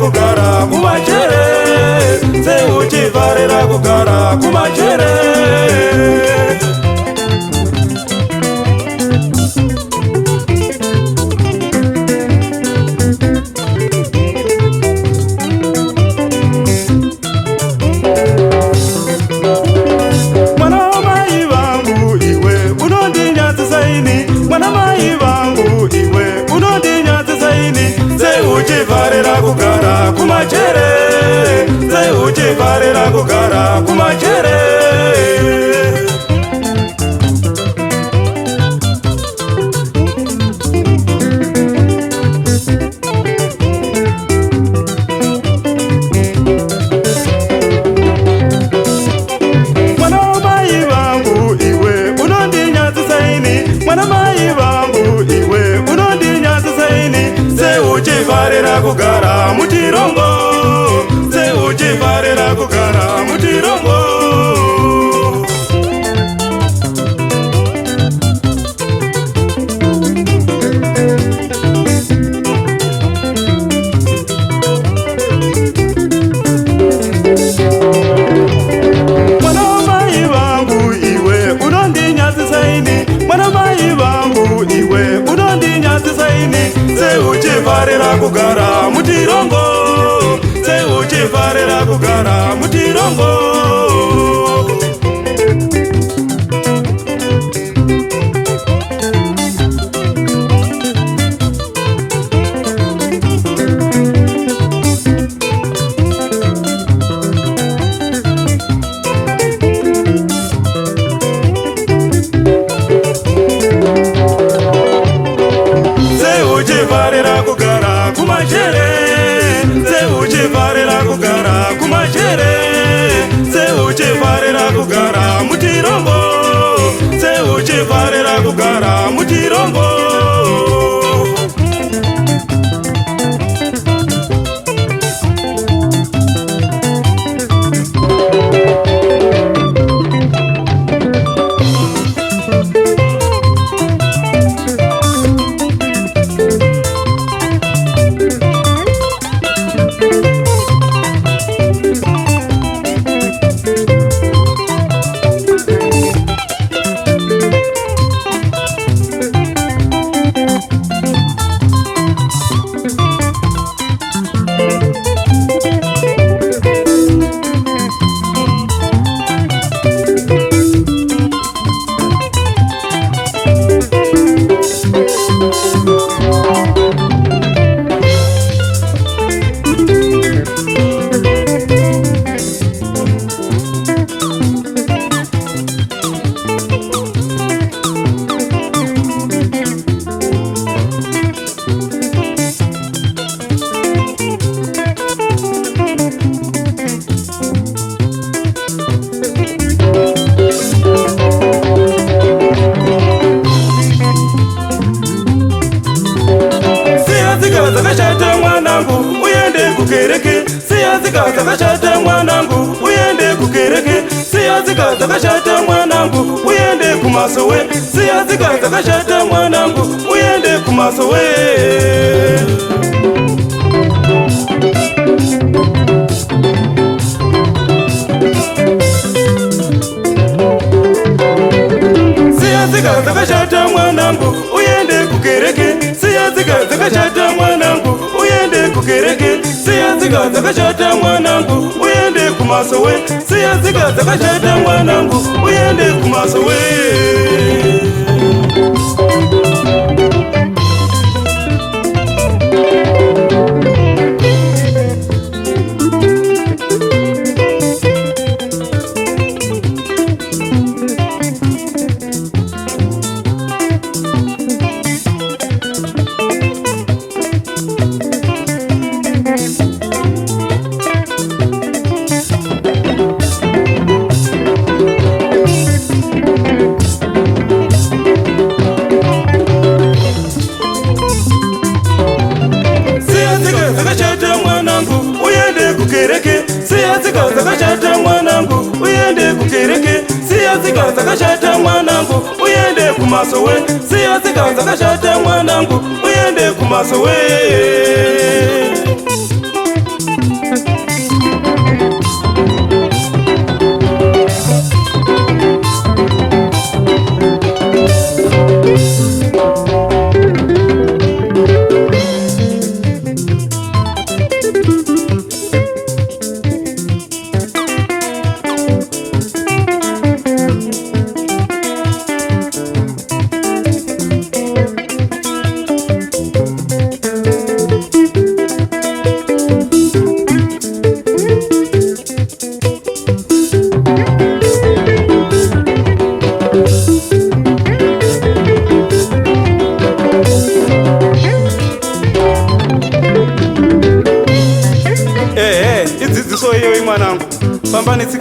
kugara kumachere, seuchifarira kugara kumachere. Seuchifarira kugara kumachere, seuchifarira kugara kumachere. Seuchifarira kugara mutirongo, seuchifarira kugara mutirongo. Mwana mai vangu iwe unondinyadzisaini, mwana mai vangu iwe unondinyadzisaini. Seuchifarira kugara mutirongo, seuchifarira kugara mutirongo. Seuchifarira kugara kumachere, seuchifarira kugara kumachere, seuchifarira kugara mutirongo, seuchifarira kugara mutirongo. Zakashata mwanangu uyende kukereke, siyazika zakashata mwanangu uyende kukereke, siyazika zakashata mwanangu uyende kumasowe, siyazika zakashata mwanangu uyende kumasowe. Siyazika zakashata mwanangu uyende kukereke, siyazika zakashata mwanangu uyende kukereke, siyazika zakashata mwanangu uyende kumasowe, siyazika zakashata mwanangu uyende kumasowe. zakashata mwanangu uyende kukereke, siyazika zakashata mwanangu uyende kumasowe, siyazika zakashata mwanangu uyende kumasowe.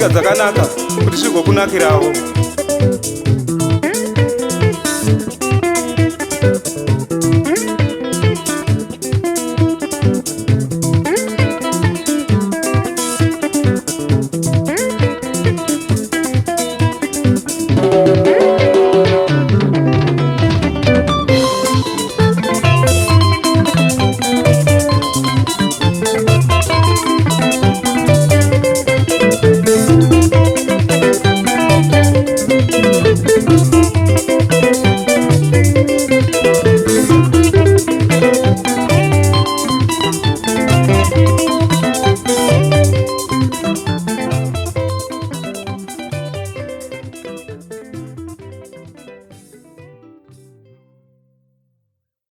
nzira dzakanaka kuti zvigokunakirawo.